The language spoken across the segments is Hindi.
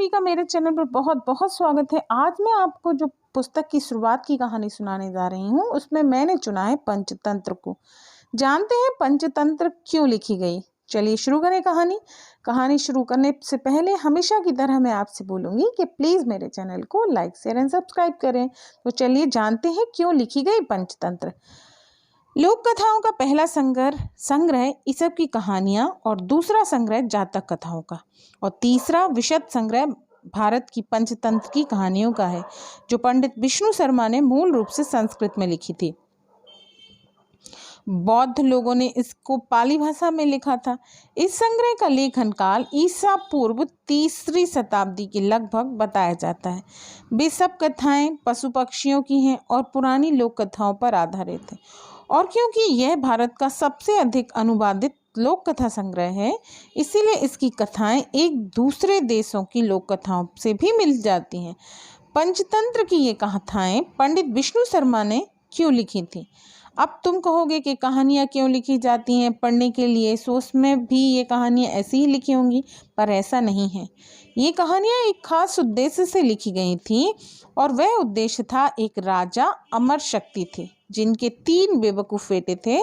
सभी का मेरे चैनल पर बहुत बहुत स्वागत है। आज मैं आपको जो पुस्तक की शुरुआत की कहानी सुनाने जा रही हूँ, उसमें मैंने चुना है पंचतंत्र को। जानते हैं पंचतंत्र क्यों लिखी गई? चलिए शुरू करें कहानी शुरू करने से पहले हमेशा की तरह मैं आपसे बोलूँगी कि प्लीज़ मेरे चैनल को लाइक शेयर एंड सब्सक्राइब करें। तो चलिए जानते हैं क्यों लिखी गई पंचतंत्र। लोक कथाओं का पहला संग्रह ईसप की कहानियां और दूसरा संग्रह जातक कथाओं का और तीसरा विशद संग्रह भारत की पंचतंत्र की कहानियों का है, जो पंडित विष्णु शर्मा ने मूल रूप से संस्कृत में लिखी थी। बौद्ध लोगों ने इसको पाली भाषा में लिखा था। इस संग्रह का लेखन काल ईसा पूर्व 3री शताब्दी के लगभग बताया जाता है। वे सब कथाएं पशु पक्षियों की हैं और पुरानी लोक कथाओं पर आधारित है। और क्योंकि यह भारत का सबसे अधिक अनुवादित लोक कथा संग्रह है, इसीलिए इसकी कथाएं एक दूसरे देशों की लोक कथाओं से भी मिल जाती हैं। पंचतंत्र की ये कथाएं पंडित विष्णु शर्मा ने क्यों लिखी थी? अब तुम कहोगे कि कहानियाँ क्यों लिखी जाती हैं पढ़ने के लिए, सो उसमें भी ये कहानियाँ ऐसी ही लिखी होंगी, पर ऐसा नहीं है। ये कहानियाँ एक खास उद्देश्य से लिखी गई थी और वह उद्देश्य था, एक राजा अमर शक्ति थे जिनके 3 बेवकूफ़ बेटे थे,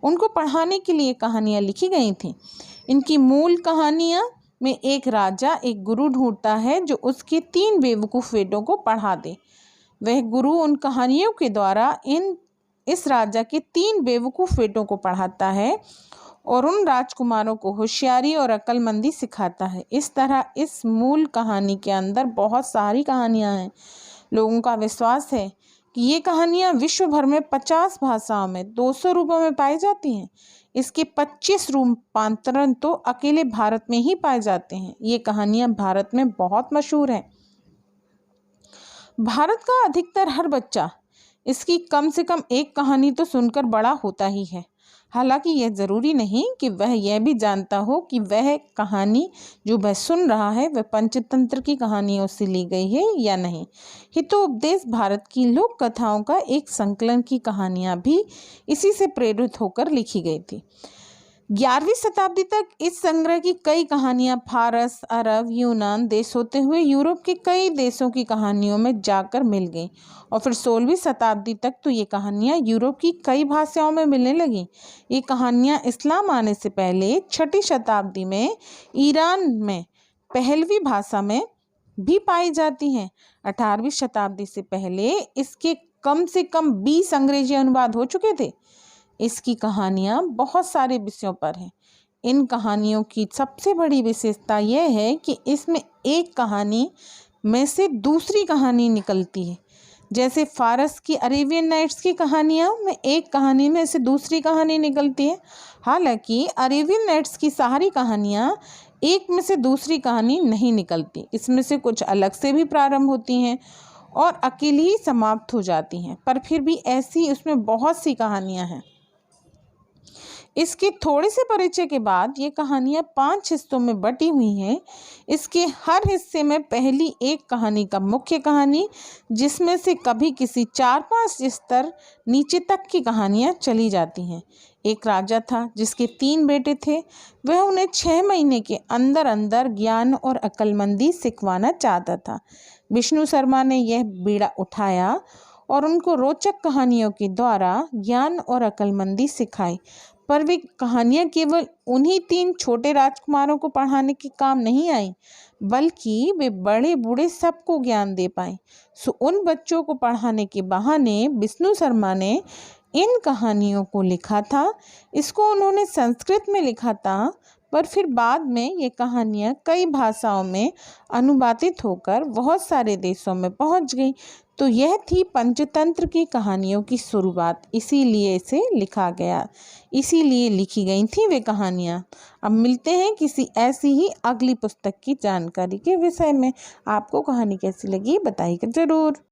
उनको पढ़ाने के लिए कहानियाँ लिखी गई थीं। इनकी मूल कहानियाँ में एक राजा एक गुरु ढूंढता है जो उसके 3 बेवकूफ़ बेटों को पढ़ा दे। वह गुरु उन कहानियों के द्वारा इस राजा के 3 बेवकूफ़ बेटों को पढ़ाता है और उन राजकुमारों को होशियारी और अक्लमंदी सिखाता है। इस तरह इस मूल कहानी के अंदर बहुत सारी कहानियाँ हैं। लोगों का विश्वास है कि ये कहानियाँ विश्व भर में 50 भाषाओं में 200 रूपों में पाई जाती हैं। इसके 25 रूपांतरण तो अकेले भारत में ही पाए जाते हैं। ये कहानियाँ भारत में बहुत मशहूर हैं। भारत का अधिकतर हर बच्चा इसकी कम से कम एक कहानी तो सुनकर बड़ा होता ही है। हालांकि यह ज़रूरी नहीं कि वह यह भी जानता हो कि वह कहानी जो वह सुन रहा है वह पंचतंत्र की कहानियों से ली गई है या नहीं। हितोपदेश भारत की लोक कथाओं का एक संकलन की कहानियाँ भी इसी से प्रेरित होकर लिखी गई थी। 11वीं शताब्दी तक इस संग्रह की कई कहानियां फारस, अरब, यूनान देश होते हुए यूरोप के कई देशों की कहानियों में जाकर मिल गईं और फिर 16वीं शताब्दी तक तो ये कहानियां यूरोप की कई भाषाओं में मिलने लगीं। ये कहानियां इस्लाम आने से पहले 6ठी शताब्दी में ईरान में पहलवी भाषा में भी पाई जाती हैं। 18वीं शताब्दी से पहले इसके कम से कम 20 अंग्रेजी अनुवाद हो चुके थे। इसकी कहानियाँ बहुत सारे विषयों पर हैं। इन कहानियों की सबसे बड़ी विशेषता यह है कि इसमें एक कहानी में से दूसरी कहानी निकलती है। जैसे फारस की अरेबियन नाइट्स की कहानियों में एक कहानी में से दूसरी कहानी निकलती है। हालांकि अरेबियन नाइट्स की सारी कहानियाँ एक में से दूसरी कहानी नहीं निकलती। इसमें से कुछ अलग से भी प्रारंभ होती हैं और अकेली ही समाप्त हो जाती हैं, पर फिर भी ऐसी उसमें बहुत सी कहानियाँ हैं। इसके थोड़े से परिचय के बाद ये कहानियाँ 5 हिस्सों में बटी हुई हैं। इसके हर हिस्से में पहली एक कहानी का मुख्य कहानी, जिसमें से कभी किसी 4-5 स्तर नीचे तक की कहानियाँ चली जाती हैं। एक राजा था जिसके 3 बेटे थे। वह उन्हें 6 महीने के अंदर अंदर ज्ञान और अक्लमंदी सिखवाना चाहता था। विष्णु शर्मा ने यह बीड़ा उठाया और उनको रोचक कहानियों के द्वारा ज्ञान और अक्लमंदी सिखाई। पर वे कहानियाँ केवल उन्हीं 3 छोटे राजकुमारों को पढ़ाने के काम नहीं आई, बल्कि वे बड़े बूढ़े सबको ज्ञान दे पाए। सो उन बच्चों को पढ़ाने के बहाने विष्णु शर्मा ने इन कहानियों को लिखा था। इसको उन्होंने संस्कृत में लिखा था, पर फिर बाद में ये कहानियाँ कई भाषाओं में अनुवादित होकर बहुत सारे देशों में पहुँच गई। तो यह थी पंचतंत्र की कहानियों की शुरुआत। इसीलिए इसे लिखा गया, इसीलिए लिखी गई थी वे कहानियाँ। अब मिलते हैं किसी ऐसी ही अगली पुस्तक की जानकारी के विषय में। आपको कहानी कैसी लगी बताइएगा ज़रूर।